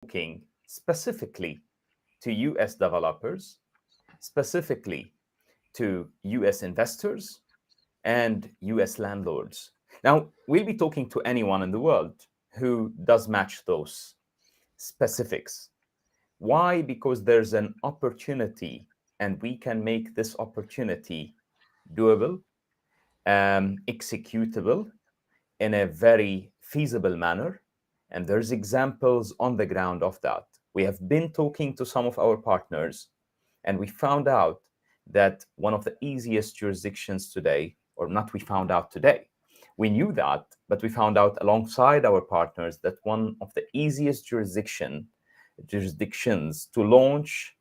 talking specifically to US developers, specifically to US investors and US landlords. Now, we'll be talking to anyone in the world who does match those specifics. Why? Because there's an opportunity, and we can make this opportunity doable, executable in a very feasible manner. And there's examples on the ground of that. We have been talking to some of our partners, and we found out that one of the easiest jurisdictions today, or not we found out today, we knew that, but we found out alongside our partners that one of the easiest jurisdictions to launch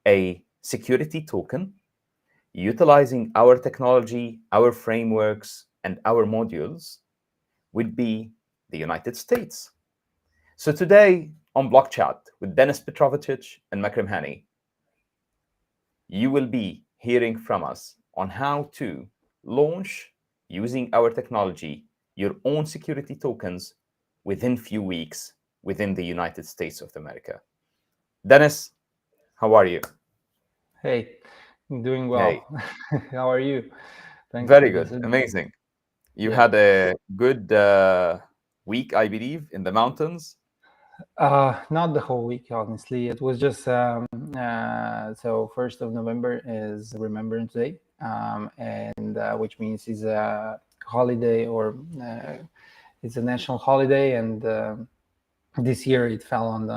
a security token utilizing our technology, our frameworks, and our modules would be the United States. So today on Block Chat with Denis Petrovcic and Makram Hani, you will be hearing from us on how to launch, using our technology, your own security tokens within few weeks within the United States of America. Denis, how are you? Hey, doing Hey, well. How are you? Thanks very for this good, invite. amazing. You Yeah. had a good week, I believe, in the mountains. Not the whole week, honestly. It was just so 1st of November is Remembrance Day, and which means it's a holiday or it's a national holiday, and this year it fell on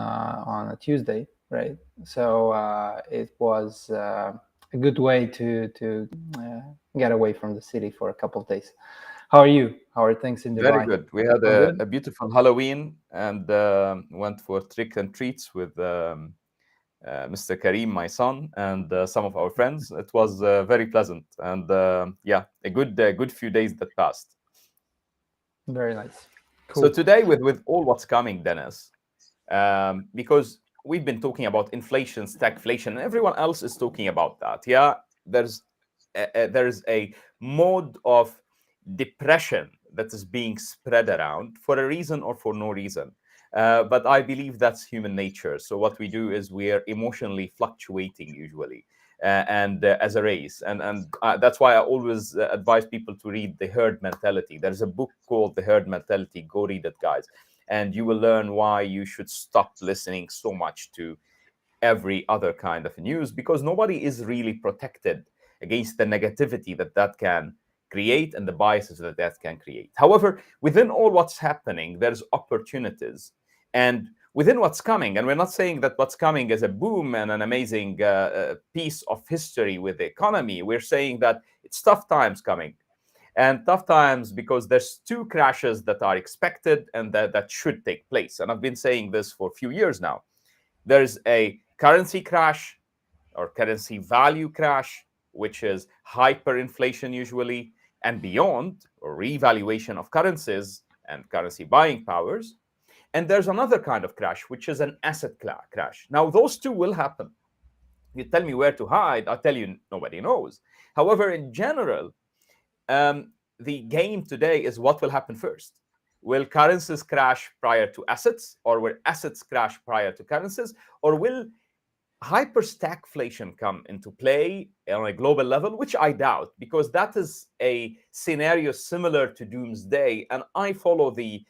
a Tuesday, right? So it was a good way to get away from the city for a couple of days. How are you? How are things in Very Dubai? good. We had All good? a beautiful Halloween and went for trick and treats with Mr. Kareem, my son, and some of our friends. It was very pleasant, and yeah, a good few days that passed. Very nice. So Cool. today, with all what's coming, Dennis, because we've been talking about inflation, stagflation, and everyone else is talking about that. Yeah, there's a mode of depression that is being spread around for a reason or for no reason. But I believe that's human nature. So what we do is we are emotionally fluctuating usually, and as a race, and that's why I always advise people to read The Herd Mentality. There's a book called The Herd Mentality. Go read it, guys, and you will learn why you should stop listening so much to every other kind of news, because nobody is really protected against the negativity that can create and the biases that can create. However, within all what's happening, there's opportunities, and within what's coming, and we're not saying that what's coming is a boom and an amazing piece of history with the economy. We're saying that it's tough times coming, and tough times because there's two crashes that are expected and that should take place. And I've been saying this for a few years now. There's a currency crash or currency value crash, which is hyperinflation usually and beyond, or revaluation of currencies and currency buying powers. And there's another kind of crash, which is an asset crash. Now, those two will happen. You tell me where to hide, I'll tell you nobody knows. However, in general, the game today is what will happen first. Will currencies crash prior to assets, or will assets crash prior to currencies, or will hyperstagflation come into play on a global level, which I doubt, because that is a scenario similar to doomsday. And I follow the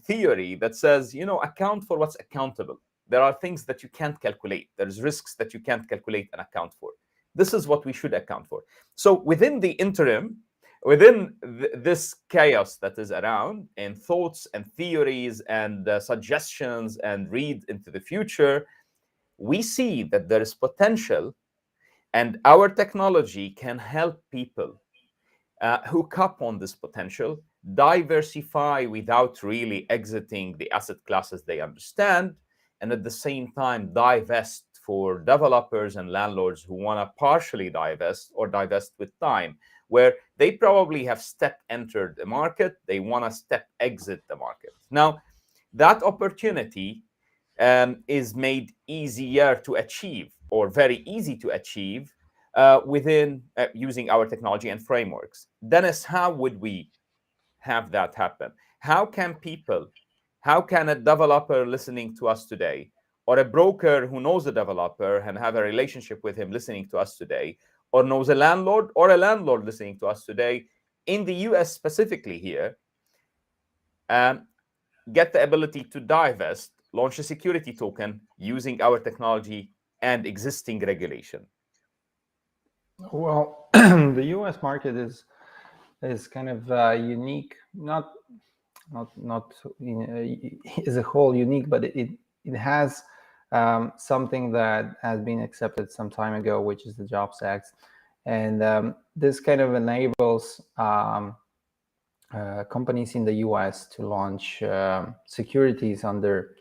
theory that says, account for what's accountable. There are things that you can't calculate. There's risks that you can't calculate and account for. This is what we should account for. So within the interim, within this chaos that is around in thoughts and theories and suggestions and read into the future, we see that there is potential, and our technology can help people hook up on this potential, diversify without really exiting the asset classes they understand, and at the same time divest for developers and landlords who want to partially divest or divest with time, where they probably have step entered the market, they want to step exit the market. Now, that opportunity is made easier to achieve, or very easy to achieve, within using our technology and frameworks. Dennis, how would we have that happen? How can people How can a developer listening to us today, or a broker who knows a developer and have a relationship with him listening to us today, or knows a landlord or a landlord listening to us today, in the US specifically here, um, get the ability to divest, launch a security token using our technology and existing regulation? Well, the U.S. market is kind of unique, not as a whole unique, but it has something that has been accepted some time ago, which is the Jobs Act, and this kind of enables companies in the U.S. to launch securities under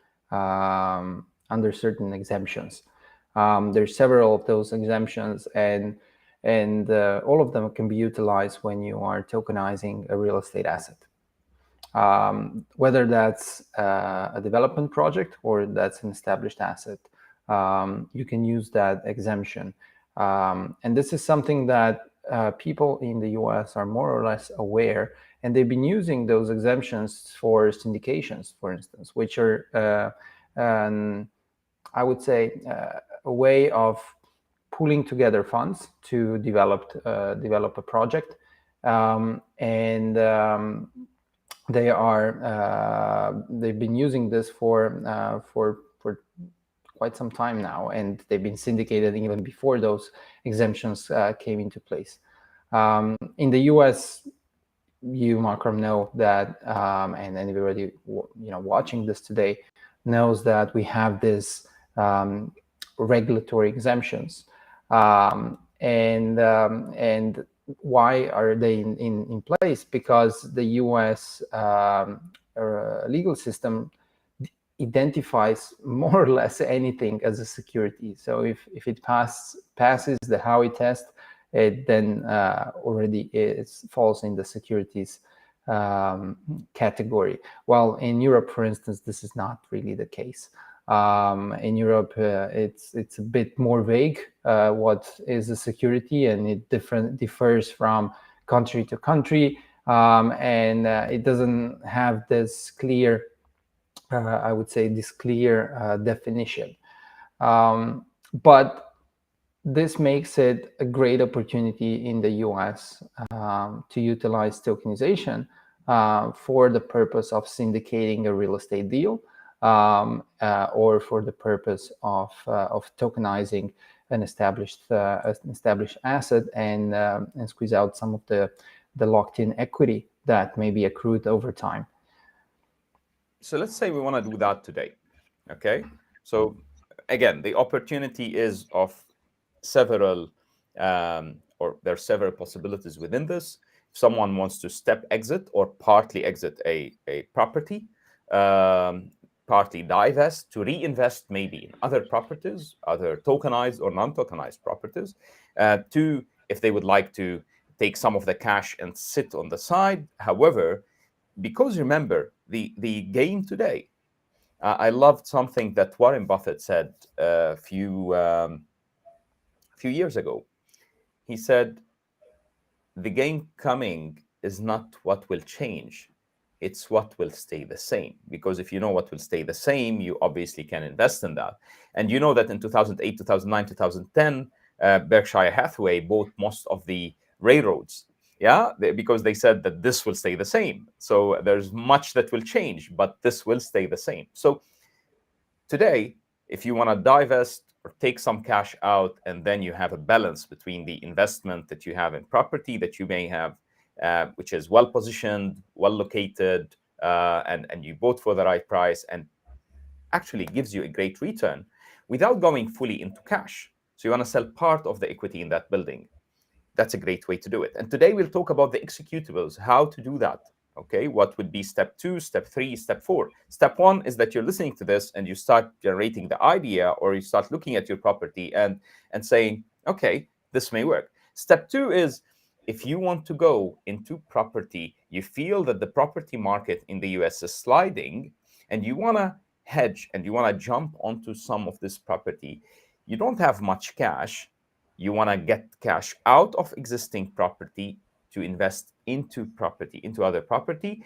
certain exemptions. There's several of those exemptions, and all of them can be utilized when you are tokenizing a real estate asset. Whether that's a development project or that's an established asset, you can use that exemption. And this is something that people in the US are more or less aware, and they've been using those exemptions for syndications, for instance, which are, I would say, a way of pooling together funds to develop a project, and they've been using this for quite some time now, and they've been syndicated even before those exemptions came into place. In the U.S., you, Makram, know that, and anybody watching this today knows that we have this regulatory exemptions, and why are they in place? Because the U.S. Legal system identifies more or less anything as a security. So if it passes the Howey test, it then already falls in the securities category. While in Europe, for instance, this is not really the case. In Europe, it's a bit more vague what is a security, and it differs from country to country, and it doesn't have this clear, I would say, this clear definition. But this makes it a great opportunity in the US to utilize tokenization for the purpose of syndicating a real estate deal, or for the purpose of tokenizing an established asset, and squeeze out some of the locked-in equity that may be accrued over time. So let's say we want to do that today. Okay. So again, the opportunity is of several, or there are several possibilities within this. If someone wants to step exit or partly exit a property, partly divest to reinvest maybe in other properties, other tokenized or non-tokenized properties. Two, if they would like to take some of the cash and sit on the side. However, because remember, the game today, I loved something that Warren Buffett said a few years ago. He said, the game coming is not what will change, it's what will stay the same. Because if you know what will stay the same, you obviously can invest in that. And you know that in 2008, 2009, 2010, Berkshire Hathaway bought most of the railroads. Yeah, because they said that this will stay the same. So there's much that will change, but this will stay the same. So today, if you want to divest or take some cash out, and then you have a balance between the investment that you have in property that you may have, which is well positioned, well located, and you bought for the right price, and actually gives you a great return without going fully into cash. So you want to sell part of the equity in that building. That's a great way to do it. And today we'll talk about the executables, how to do that. Okay, what would be step 2, step 3, step 4? Step 1 is that you're listening to this and you start generating the idea, or you start looking at your property and saying, okay, this may work. Step 2 is if you want to go into property, you feel that the property market in the US is sliding, and you want to hedge and you want to jump onto some of this property. You don't have much cash. You want to get cash out of existing property to invest into property, into other property.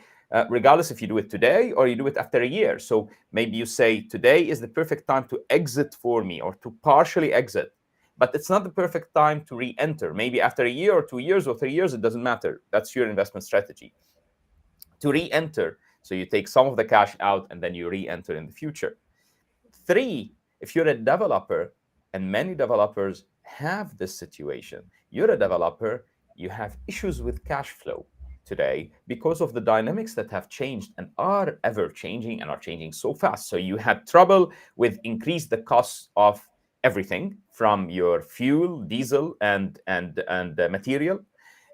regardless if you do it today or you do it after a year. So maybe you say, today is the perfect time to exit for me or to partially exit. But it's not the perfect time to re-enter. Maybe after a year or 2 years or 3 years, it doesn't matter. That's your investment strategy. To re-enter, so you take some of the cash out and then you re-enter in the future. 3, if you're a developer, and many developers have this situation, you're a developer, you have issues with cash flow today because of the dynamics that have changed and are ever changing and are changing so fast. So you had trouble with increase the costs of everything from your fuel, diesel, and material.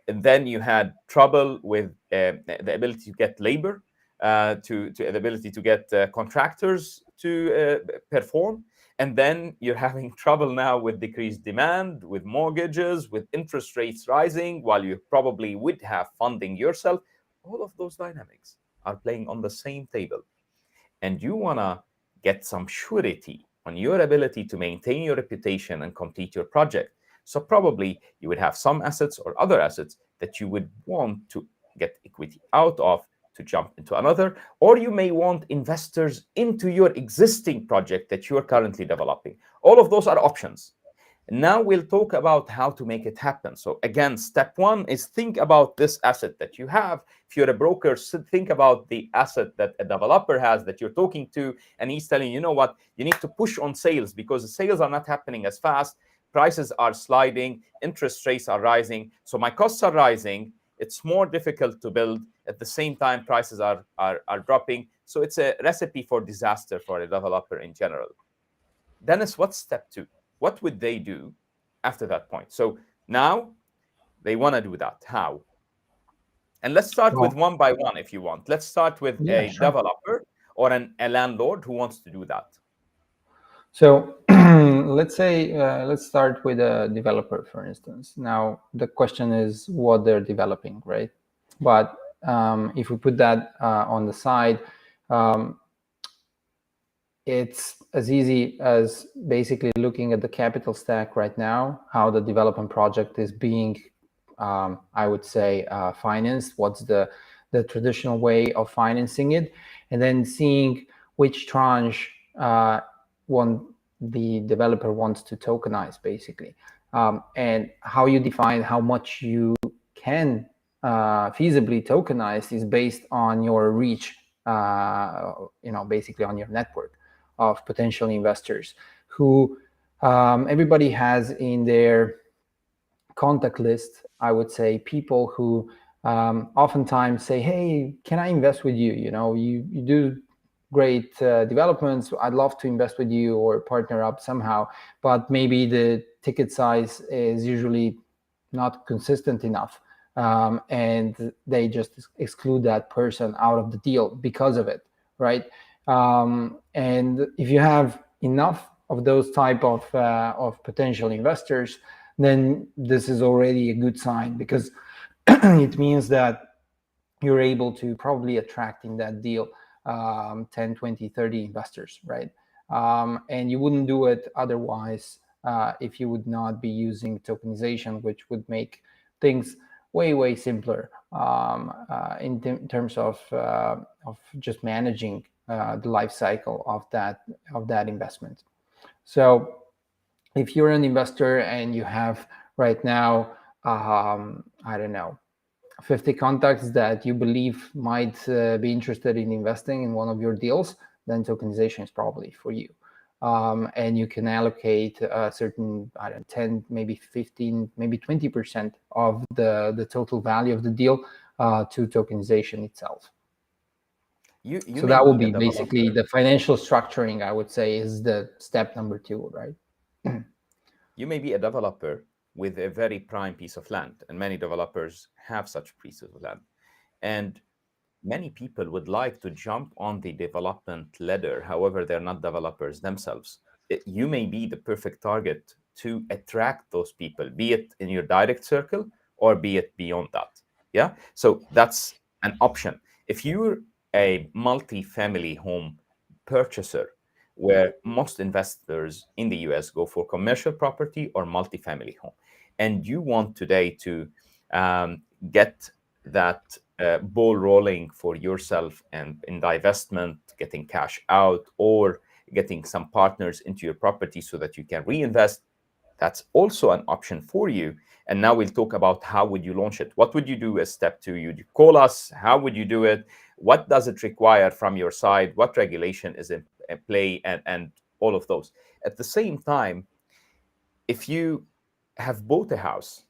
And then you had trouble with the ability to get labor, to the ability to get contractors to perform. And then you're having trouble now with decreased demand, with mortgages, with interest rates rising, while you probably would have funding yourself. All of those dynamics are playing on the same table. And you want to get some surety on your ability to maintain your reputation and complete your project. So probably you would have some assets or other assets that you would want to get equity out of to jump into another, or you may want investors into your existing project that you are currently developing. All of those are options. Now we'll talk about how to make it happen. So again, step 1 is think about this asset that you have. If you're a broker, think about the asset that a developer has that you're talking to, and he's telling you, you know what, you need to push on sales because the sales are not happening as fast. Prices are sliding, interest rates are rising. So my costs are rising. It's more difficult to build. At the same time, prices are dropping. So it's a recipe for disaster for a developer in general. Dennis, what's step 2? What would they do after that point? So now they want to do that. How? And let's start with Well, one by one if you want. Let's start with yeah, a sure. developer or a landlord who wants to do that. So let's start with a developer, for instance. Now the question is what they're developing, right? But if we put that on the side, um, it's as easy as basically looking at the capital stack right now, how the development project is being, I would say, financed. What's the traditional way of financing it, and then seeing which tranche one the developer wants to tokenize, basically, and how you define how much you can feasibly tokenize is based on your reach, basically on your network of potential investors who everybody has in their contact list. I would say people who oftentimes say, hey, can I invest with you? You do great developments. I'd love to invest with you or partner up somehow, but maybe the ticket size is usually not consistent enough. And they just exclude that person out of the deal because of it, right? And if you have enough of those type of potential investors, then this is already a good sign, because it means that you're able to probably attract in that deal 10, 20, 30 investors, right? And you wouldn't do it otherwise if you would not be using tokenization, which would make things way simpler in terms of just managing the life cycle of that investment. So if you're an investor and you have right now, I don't know, 50 contacts that you believe might be interested in investing in one of your deals, then tokenization is probably for you. And you can allocate a certain, I don't know, 10, maybe 15, maybe 20% of the total value of the deal to tokenization itself. You So may that will be a be basically developer. the financial structuring, I would say, is the step number 2, right? You may be a developer with a very prime piece of land, and many developers have such pieces of land. And many people would like to jump on the development ladder, however, they're not developers themselves. You may be the perfect target to attract those people, be it in your direct circle or be it beyond that. Yeah. So that's an option. If you're a multi-family home purchaser, where most investors in the US go for commercial property or multi-family home, and you want today to get that ball rolling for yourself and in divestment, getting cash out, or getting some partners into your property so that you can reinvest, that's also an option for you. And now we'll talk about how would you launch it. What would you do as step two? You'd call us. How would you do it? What does it require from your side? What regulation is in play? And all of those. At the same time, if you have bought a house,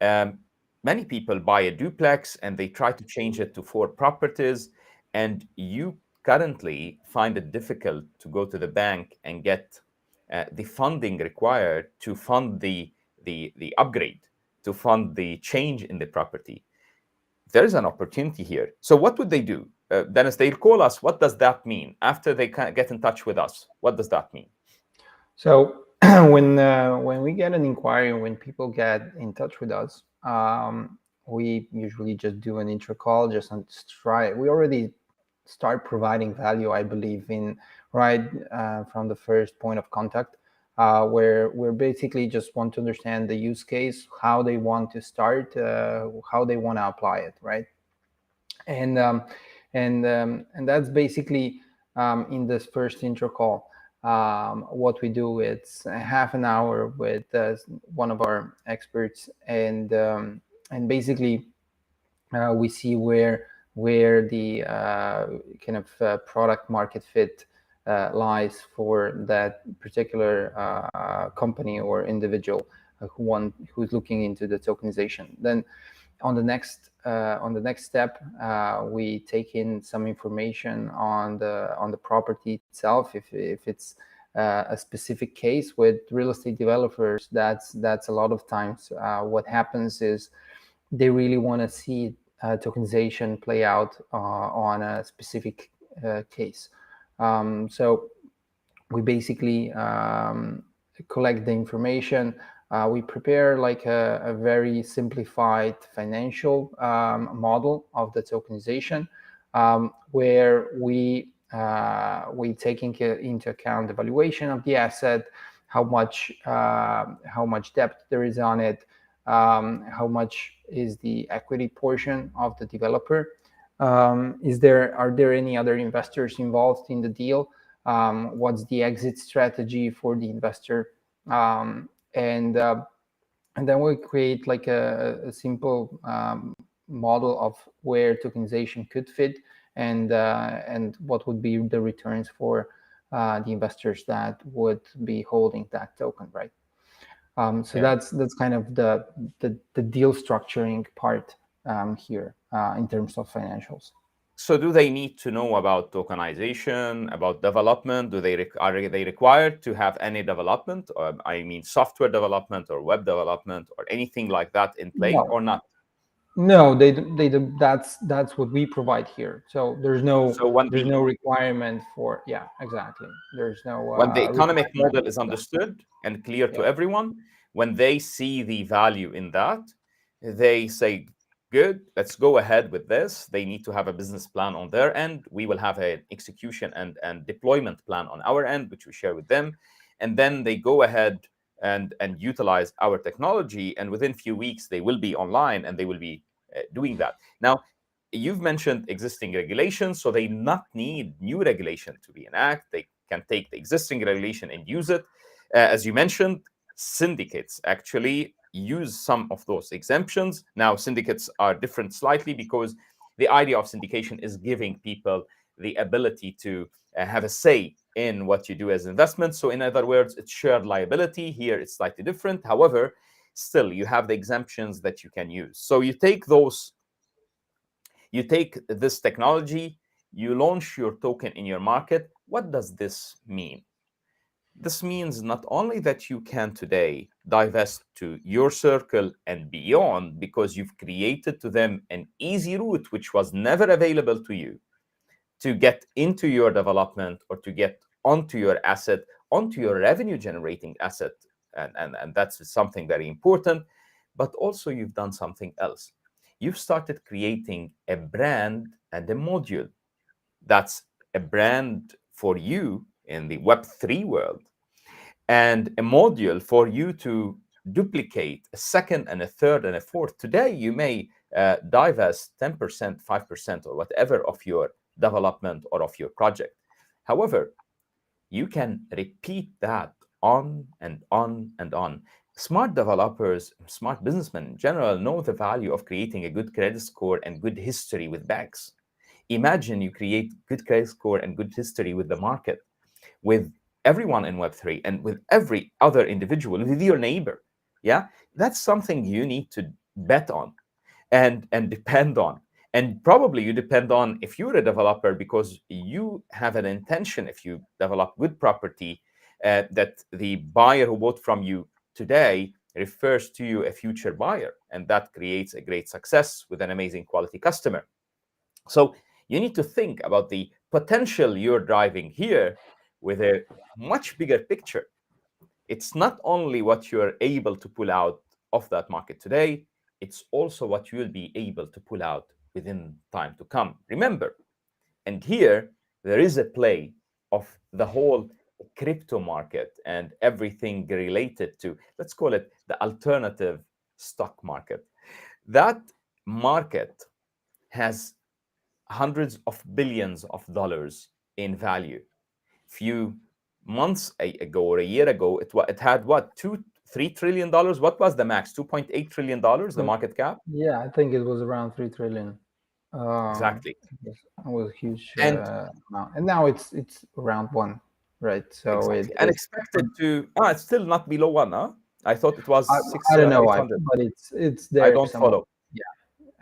um, many people buy a duplex and they try to change it to four properties, and you currently find it difficult to go to the bank and get the funding required to fund the upgrade, to fund the change in the property. There is an opportunity here. So what would they do? Dennis, they'll call us. What does that mean? After they get in touch with us, what does that mean? So when we get an inquiry, when people get in touch with us, we usually just do an intro call, just to try. We already start providing value, I believe, in right from the first point of contact, where we're basically just want to understand the use case, how they want to start, how they want to apply it, right? And and that's basically in this first intro call. What we do, it's a half an hour with one of our experts, and basically we see where the kind of product market fit lies for that particular company or individual who's looking into the tokenization. Then on the next step, we take in some information on the property itself. If it's a specific case with real estate developers, that's a lot of times what happens is they really want to see tokenization play out on a specific case. So we basically collect the information. We prepare like a very simplified financial model of the tokenization, where we take into account the valuation of the asset, how much debt there is on it, how much is the equity portion of the developer, are there any other investors involved in the deal, what's the exit strategy for the investor, and then we create like a simple model of where tokenization could fit, and what would be the returns for the investors that would be holding that token, right? So Yeah. that's kind of the deal structuring part here in terms of financials. So do they need to know about tokenization, about development? Are they required to have any development, or I mean software development or web development or anything like that in play, No, or not? no, that's what we provide here. So So there's no requirement for, yeah, exactly. There's no when the economic requirement model is for that. understood and clear to Yeah. everyone, when they see the value in that, they say, good, let's go ahead with this. They need to have a business plan on their end. We will have an execution and deployment plan on our end, which we share with them. And then they go ahead and utilize our technology. And within a few weeks, they will be online and they will be doing that. Now, you've mentioned existing regulations, so they not need new regulation to be enacted. They can take the existing regulation and use it. As you mentioned, syndicates actually use some of those exemptions. Now, syndicates are different slightly because the idea of syndication is giving people the ability to have a say in what you do as investments. So, in other words, it's shared liability. Here, it's slightly different. However, still, you have the exemptions that you can use. So, you take this technology, you launch your token in your market. What does this mean? This means not only that you can today divest to your circle and beyond because you've created to them an easy route which was never available to you to get into your development or to get onto your asset, onto your revenue generating asset. And that's something very important. But also, you've done something else. You've started creating a brand and a module that's a brand for you in the Web3 world and a module for you to duplicate a second and a third and a fourth. Today, you may divest 10%, 5%, or whatever of your development or of your project. However, you can repeat that on and on and on. Smart developers, smart businessmen in general know the value of creating a good credit score and good history with banks. Imagine you create good credit score and good history with the market, with everyone in Web3 and with every other individual, with your neighbor. Yeah, that's something you need to bet on and depend on. And probably you depend on if you're a developer because you have an intention, if you develop good property, that the buyer who bought from you today refers to you a future buyer, and that creates a great success with an amazing quality customer. So you need to think about the potential you're driving here with a much bigger picture. It's not only what you're able to pull out of that market today, it's also what you'll be able to pull out within time to come. Remember, and here there is a play of the whole crypto market and everything related to, let's call it the alternative stock market. That market has hundreds of billions of dollars in value. Few months ago or a year ago, it had what, $2-3 trillion. What was the max? $2.8 trillion, the So, market cap. yeah, I think it was around 3 trillion. Exactly. It was a huge And amount, and now it's around one, right? So exactly. And it but expected to, it's still not below one, huh? I thought it was I, six, I don't know why, 800. but it's I there don't somewhere. follow.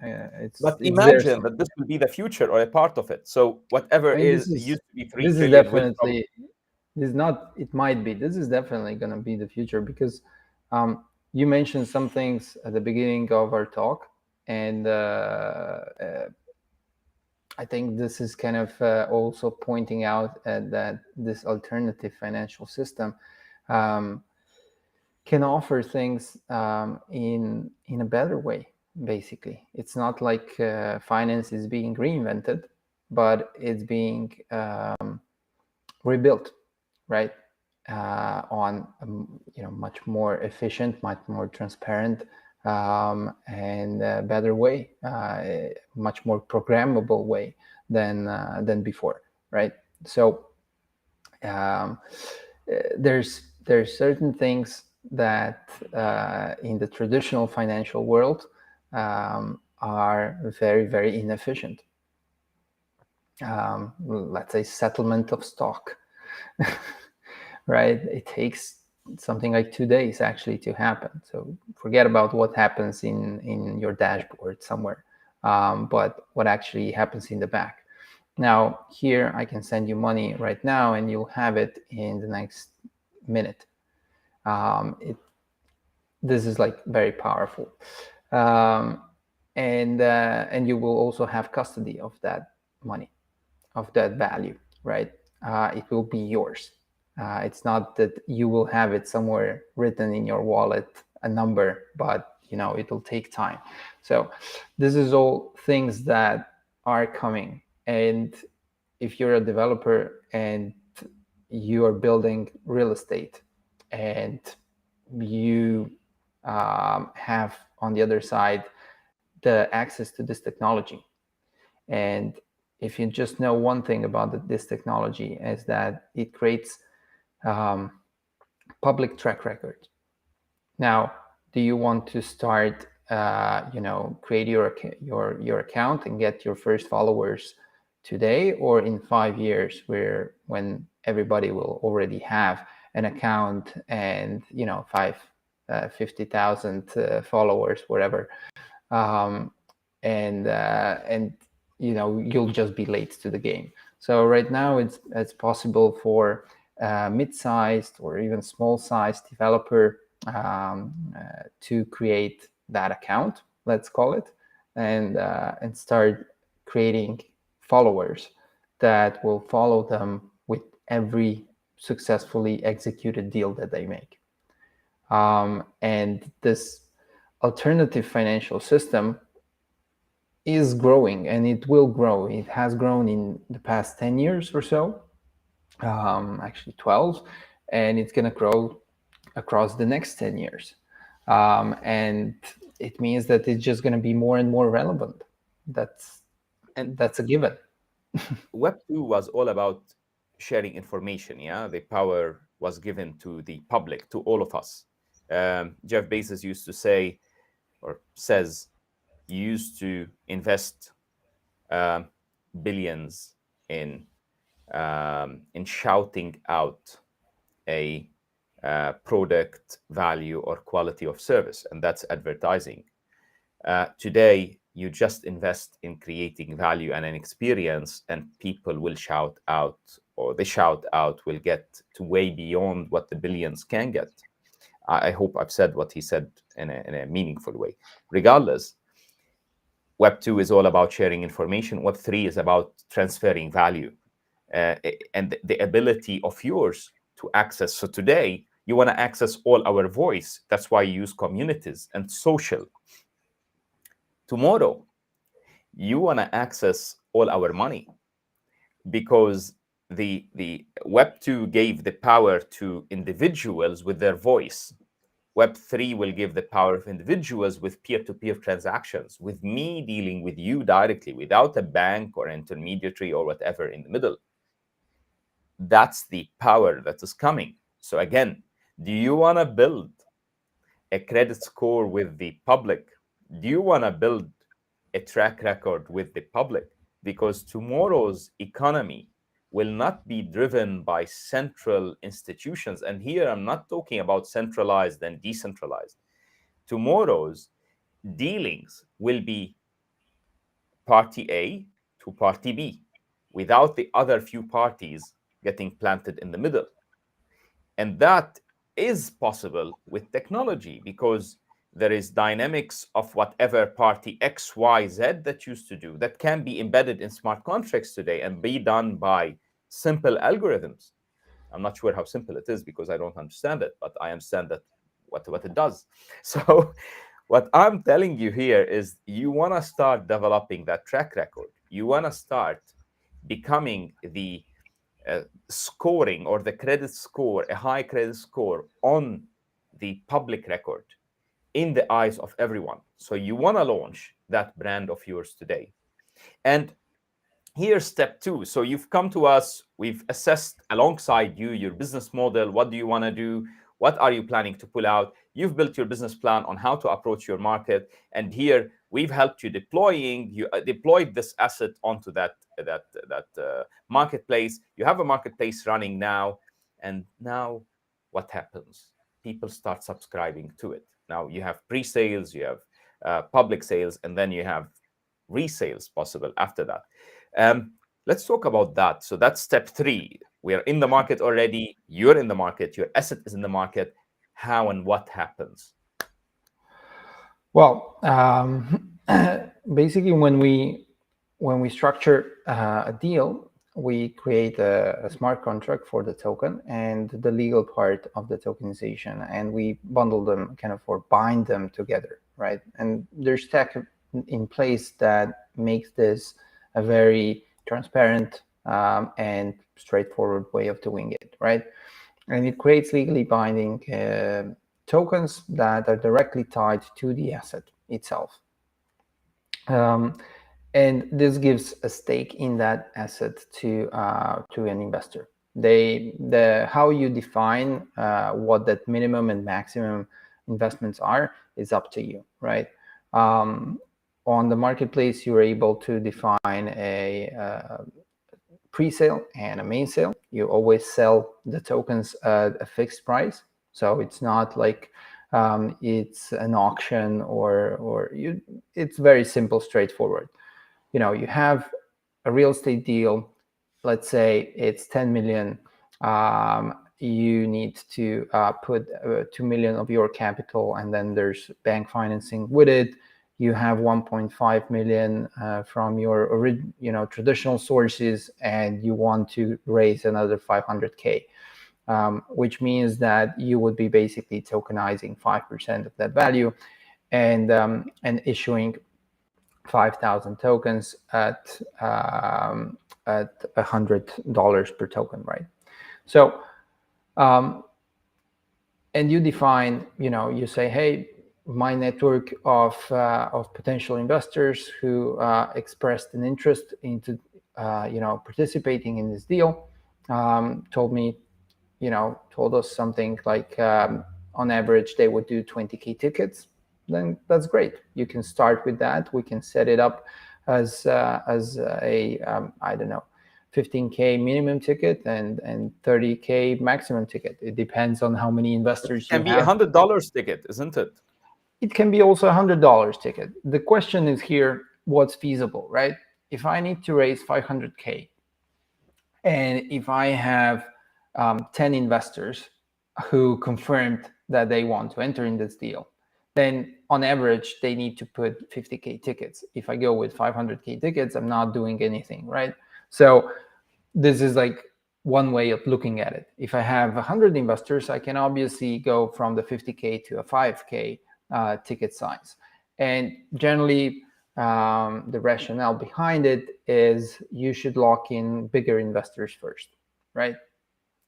It's But it's there imagine somewhere. that this will be the future or a part of it. So whatever I mean, is used to be 3 this is trillion will probably, definitely this is not. It might be. This is definitely going to be the future because you mentioned some things at the beginning of our talk, and I think this is kind of also pointing out that this alternative financial system um, can offer things in a better way. Basically, it's not like finance is being reinvented, but it's being rebuilt, right? On much more efficient, much more transparent, and better way, much more programmable way than before, right? So there's certain things that in the traditional financial world are very, very inefficient. Let's say settlement of stock, right? It takes something like 2 days actually to happen. So forget about what happens in your dashboard somewhere, but what actually happens in the back. Now here I can send you money right now, and you'll have it in the next minute. This is like very powerful, um, and you will also have custody of that money, of that value, right? It will be yours. It's not that you will have it somewhere written in your wallet, a number, but it will take time. So this is all things that are coming. And if you're a developer and you are building real estate and you have on the other side the access to this technology, and if you just know one thing about this technology is that it creates um, public track record. Now, do you want to start, create your account and get your first followers today, or in 5 years, when everybody will already have an account and 50,000 followers, whatever, um, and you'll just be late to the game. So right now it's possible for mid-sized or even small-sized developer to create that account, let's call it, and start creating followers that will follow them with every successfully executed deal that they make. And this alternative financial system is growing, and it will grow. It has grown in the past 10 years or so, actually 12, and it's going to grow across the next 10 years. and it means that it's just going to be more and more relevant. That's And that's a given. Web 2 was all about sharing information. Yeah, the power was given to the public, to all of us. Jeff Bezos used to say, or says, you used to invest um, billions in shouting out a product value or quality of service, and that's advertising. Today, you just invest in creating value and an experience, and people will shout out, or the shout out will get to way beyond what the billions can get. I hope I've said what he said in a meaningful way. Regardless, Web 2 is all about sharing information. Web 3 is about transferring value and the ability of yours to access. So today, you want to access all our voice. That's why you use communities and social. Tomorrow, you want to access all our money because the Web 2 gave the power to individuals with their voice. Web 3 will give the power of individuals with peer-to-peer transactions, with me dealing with you directly without a bank or intermediary or whatever in the middle. That's the power that is coming. So again, do you want to build a credit score with the public? Do you want to build a track record with the public? Because tomorrow's economy will not be driven by central institutions. And here I'm not talking about centralized and decentralized. Tomorrow's dealings will be party A to party B without the other few parties getting planted in the middle. And that is possible with technology because there is dynamics of whatever party X, Y, Z that used to do that can be embedded in smart contracts today and be done by simple algorithms. I'm not sure how simple it is because I don't understand it, but I understand that what it does. So what I'm telling you here is you want to start developing that track record. You want to start becoming the scoring or the credit score, a high credit score on the public record in the eyes of everyone. So you want to launch that brand of yours today. And here's step two. So you've come to us, we've assessed alongside you your business model. What do you want to do? What are you planning to pull out? You've built your business plan on how to approach your market. And here we've helped you deployed this asset onto that marketplace. You have a marketplace running now. And now what happens? People start subscribing to it. Now you have pre-sales, you have public sales, and then you have resales possible after that. Let's talk about that. So that's step three. We are in the market already. You're in the market. Your asset is in the market. How and what happens? Well, basically, when we structure a deal, we create a smart contract for the token and the legal part of the tokenization, and we bundle them, kind of, or bind them together, right? And there's tech in place that makes this a very transparent and straightforward way of doing it, right? And it creates legally binding tokens that are directly tied to the asset itself. And this gives a stake in that asset to an investor. How you define what that minimum and maximum investments are is up to you, right? On the marketplace, you're able to define a pre-sale and a main sale. You always sell the tokens at a fixed price, so it's not like it's an auction it's very simple, straightforward. You have a real estate deal. Let's say it's 10 million. You need to put 2 million of your capital, and then there's bank financing with it. You have 1.5 million from your traditional sources, and you want to raise another 500K, which means that you would be basically tokenizing 5% of that value and issuing 5,000 tokens at $100 per token, right? So, and you define, you say, hey, my network of potential investors who expressed an interest into participating in this deal told us something like on average they would do 20K tickets. Then that's great. You can start with that. We can set it up as a I don't know, 15K minimum ticket and 30K maximum ticket. It depends on how many investors Can you be have. $100 ticket, isn't it? It can be also $100 ticket. The question is here, what's feasible, right? If I need to raise 500K and if I have 10 investors who confirmed that they want to enter in this deal, then on average, they need to put 50K tickets. If I go with 500K tickets, I'm not doing anything, right? So this is like one way of looking at it. If I have 100 investors, I can obviously go from the 50K to a 5K ticket size. And generally, the rationale behind it is you should lock in bigger investors first, right?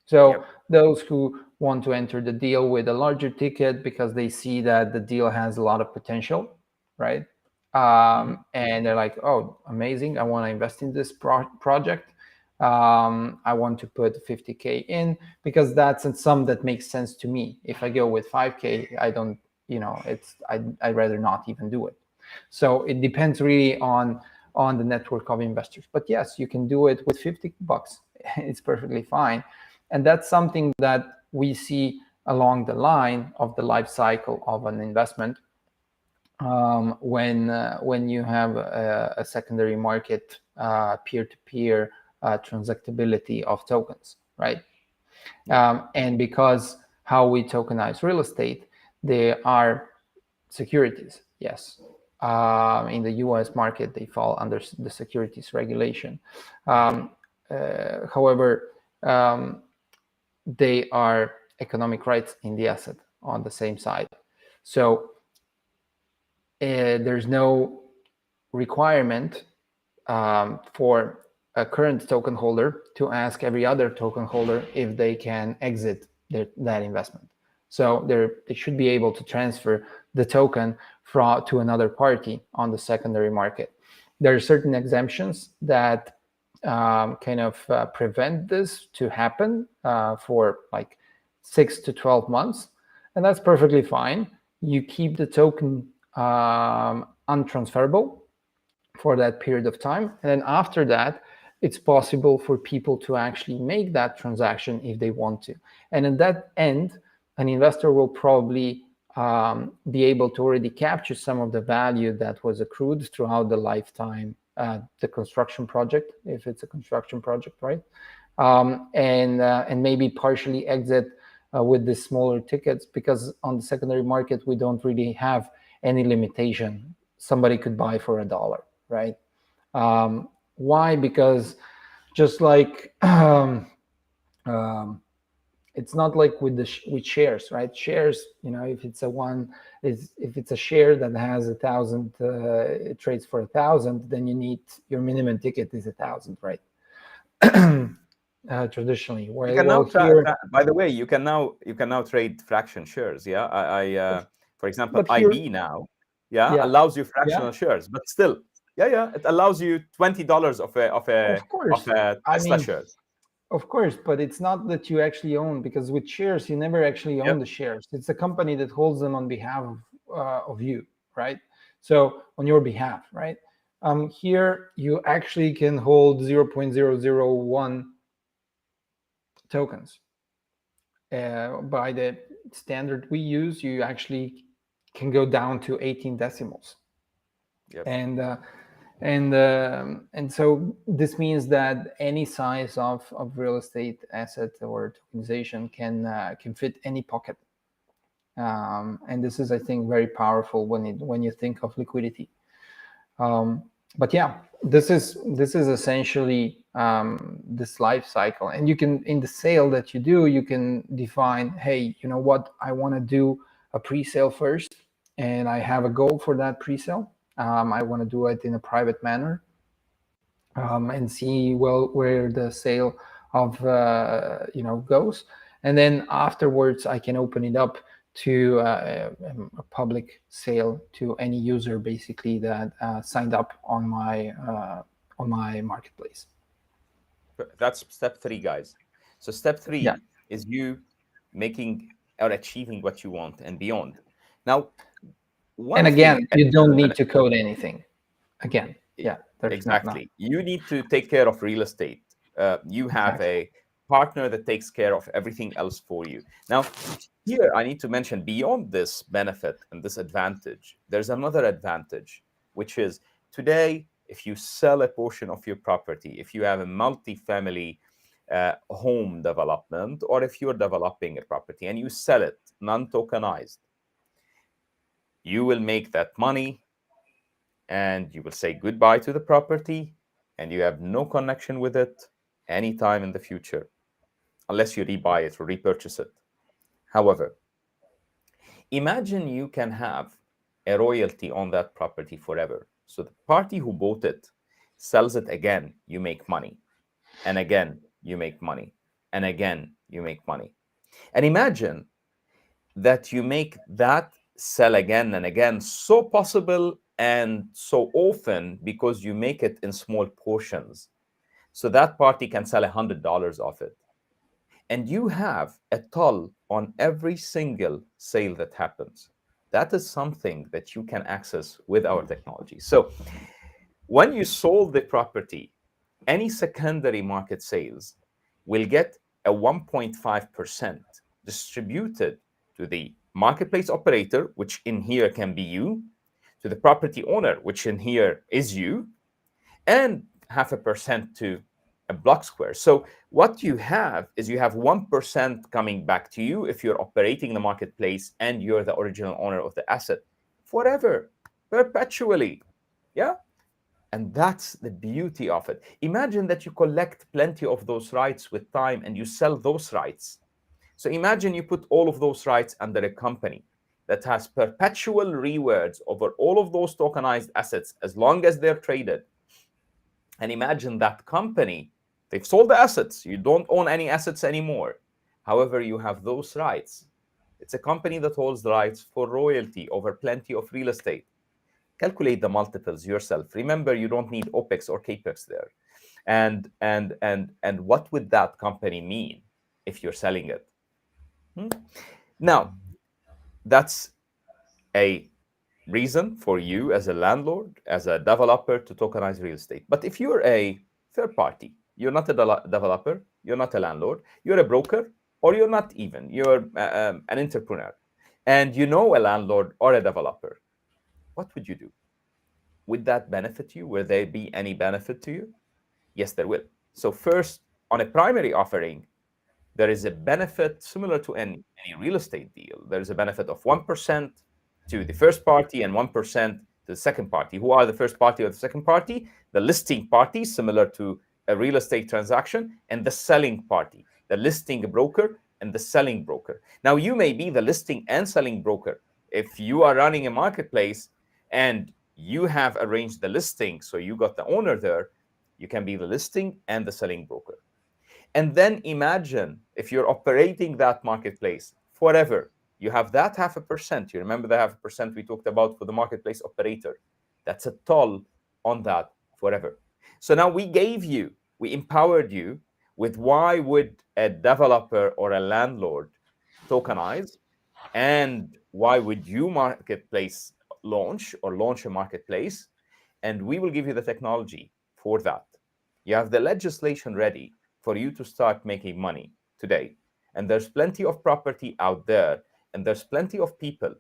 So those who want to enter the deal with a larger ticket because they see that the deal has a lot of potential, right? And they're like, oh, amazing, I want to invest in this project. I want to put 50K in because that's a sum that makes sense to me. If I go with 5K, I don't, I'd rather not even do it. So it depends really on the network of investors. But yes, you can do it with $50. It's perfectly fine. And that's something that we see along the line of the life cycle of an investment when you have a secondary market peer-to-peer transactability of tokens, right? And because how we tokenize real estate, they are securities, yes. In the US market, they fall under the securities regulation. However, they are economic rights in the asset on the same side. So there's no requirement for a current token holder to ask every other token holder if they can exit that investment. So they should be able to transfer the token to another party on the secondary market. There are certain exemptions that kind of prevent this to happen for like 6 to 12 months. And that's perfectly fine. You keep the token untransferable for that period of time. And then after that, it's possible for people to actually make that transaction if they want to. And at that end, an investor will probably be able to already capture some of the value that was accrued throughout the lifetime, the construction project, if it's a construction project, right? And maybe partially exit with the smaller tickets, because on the secondary market, we don't really have any limitation. Somebody could buy for $1, right? Why? Because just like it's not like with shares, right? Shares, if it's a share that has 1,000, it trades for 1,000, then you need your minimum ticket is 1,000, right? Traditionally, You can now by the way, you can now trade fraction shares. Yeah, I for example, IB now, allows you fractional shares, but still, it allows you $20 of a Tesla shares. Of course, but it's not that you actually own, because with shares, you never actually own the shares. It's a company that holds them on behalf of you, right? So on your behalf, right? Here, you actually can hold 0.001 tokens. By the standard we use, you actually can go down to 18 decimals. And so this means that any size of real estate asset or tokenization can fit any pocket. And this is, I think, very powerful when you think of liquidity. But yeah, this is essentially this life cycle. And you can, in the sale that you do, you can define, hey, you know what, I want to do a pre-sale first, and I have a goal for that pre-sale. I want to do it in a private manner and see where the sale of goes, and then afterwards I can open it up to a public sale to any user basically that signed up on my marketplace. That's step 3, guys. So step Yeah. 3 is you making or achieving what you want and beyond. Now, And one again, thing, you don't need to code anything. Again, E- yeah, there's not exactly. You need to take care of real estate. You have exactly. a partner that takes care of everything else for you. Now, here I need to mention beyond this benefit and this advantage, there's another advantage, which is today, if you sell a portion of your property, if you have a multi-family home development, or if you're developing a property and you sell it non-tokenized, you will make that money and you will say goodbye to the property and you have no connection with it anytime in the future unless you rebuy it or repurchase it. However, imagine you can have a royalty on that property forever. So the party who bought it sells it again, you make money, and again, you make money, and again, you make money. And imagine that you make that sell again and again so possible and so often because you make it in small portions. So that party can sell $100 of it. And you have a toll on every single sale that happens. That is something that you can access with our technology. So when you sold the property, any secondary market sales will get a 1.5% distributed to the marketplace operator, which in here can be you, to the property owner, which in here is you, and 0.5% to a Blocksquare. So what you have is you have 1% coming back to you if you're operating the marketplace and you're the original owner of the asset forever, perpetually. Yeah. And that's the beauty of it. Imagine that you collect plenty of those rights with time and you sell those rights. So imagine you put all of those rights under a company that has perpetual rewards over all of those tokenized assets as long as they're traded. And imagine that company, they've sold the assets. You don't own any assets anymore. However, you have those rights. It's a company that holds the rights for royalty over plenty of real estate. Calculate the multiples yourself. Remember, you don't need OPEX or CAPEX there. And what would that company mean if you're selling it? Now, that's a reason for you as a landlord, as a developer to tokenize real estate. But if you're a third party, you're not a developer, you're not a landlord, you're a broker, or you're not even, you're an entrepreneur, and you know a landlord or a developer, what would you do? Would that benefit you? Will there be any benefit to you? Yes, there will. So first, on a primary offering, there is a benefit similar to any real estate deal. There is a benefit of 1% to the first party and 1% to the second party. Who are the first party or the second party? The listing party, similar to a real estate transaction, and the selling party, the listing broker and the selling broker. Now, you may be the listing and selling broker. If you are running a marketplace and you have arranged the listing, so you got the owner there, you can be the listing and the selling broker. And then imagine if you're operating that marketplace forever, you have that 0.5%. You remember the 0.5% we talked about for the marketplace operator? That's a toll on that forever. So now we empowered you with why would a developer or a landlord tokenize and why would you marketplace launch or launch a marketplace? And we will give you the technology for that. You have the legislation ready for you to start making money today. And there's plenty of property out there, and there's plenty of people,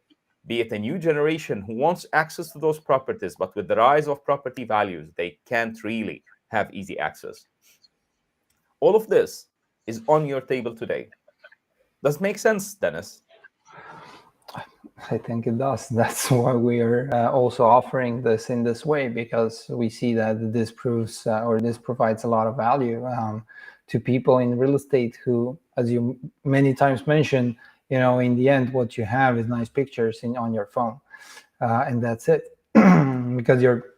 be it a new generation who wants access to those properties, but with the rise of property values, they can't really have easy access. All of this is on your table today. Does it make sense, Dennis? I think it does. That's why we are also offering this in this way, because we see that this proves or this provides a lot of value to people in real estate who, as you many times mentioned, in the end, what you have is nice pictures on your phone, and that's it, because you're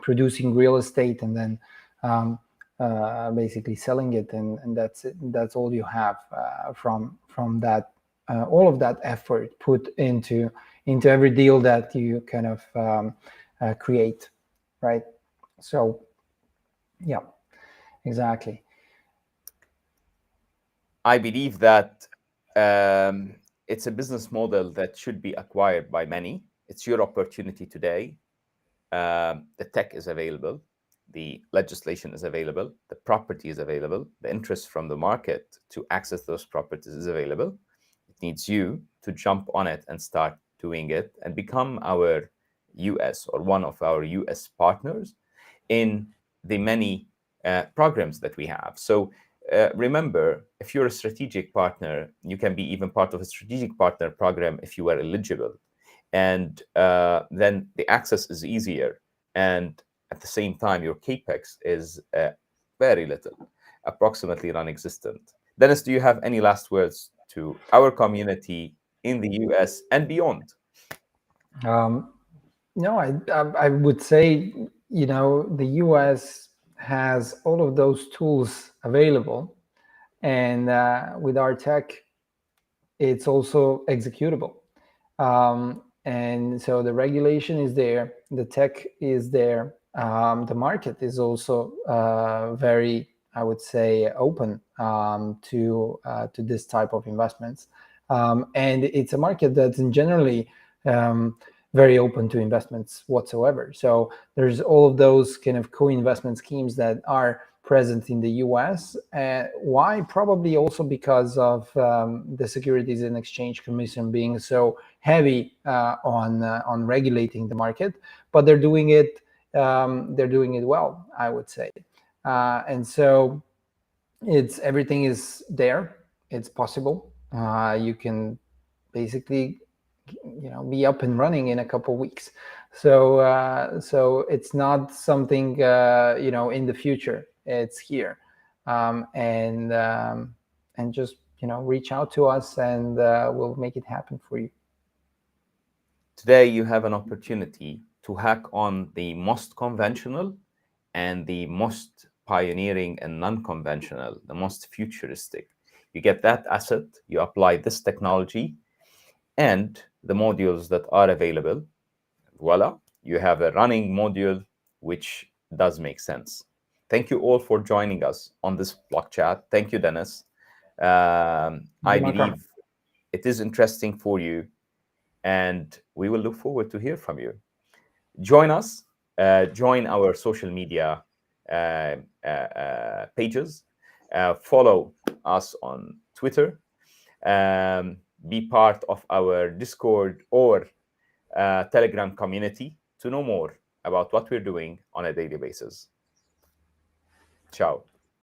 producing real estate and then basically selling it, and that's it. That's all you have from that all of that effort put into every deal that you kind of create, right? So yeah, exactly. I believe that it's a business model that should be acquired by many. It's your opportunity today. The tech is available, the legislation is available, the property is available, the interest from the market to access those properties is available. It needs you to jump on it and start doing it and become our US or one of our US partners in the many programs that we have. So remember, if you're a strategic partner, you can be even part of a strategic partner program if you are eligible. And then the access is easier. And at the same time, your capex is very little, approximately non-existent. Dennis, do you have any last words to our community in the US and beyond? No, I would say, the US has all of those tools available, and with our tech, it's also executable. And so the regulation is there, the tech is there, the market is also very, I would say, open to this type of investments, and it's a market that's generally very open to investments whatsoever. So there's all of those kind of co-investment schemes that are present in the US. Why? Probably also because of the Securities and Exchange Commission being so heavy on regulating the market, but they're doing it well, I would say. And so everything is there. It's possible. You can basically be up and running in a couple weeks. So it's not something in the future. It's here, and just reach out to us, and we'll make it happen for you. Today, you have an opportunity to hack on the most conventional and the most pioneering and non-conventional, the most futuristic. You get that asset, you apply this technology and the modules that are available. Voila, you have a running module which does make sense. Thank you all for joining us on this block chat. Thank you, Dennis. I Makram. believe it is interesting for you, and we will look forward to hear from you. Join us, join our social media pages, follow us on Twitter, be part of our Discord or Telegram community to know more about what we're doing on a daily basis. Ciao.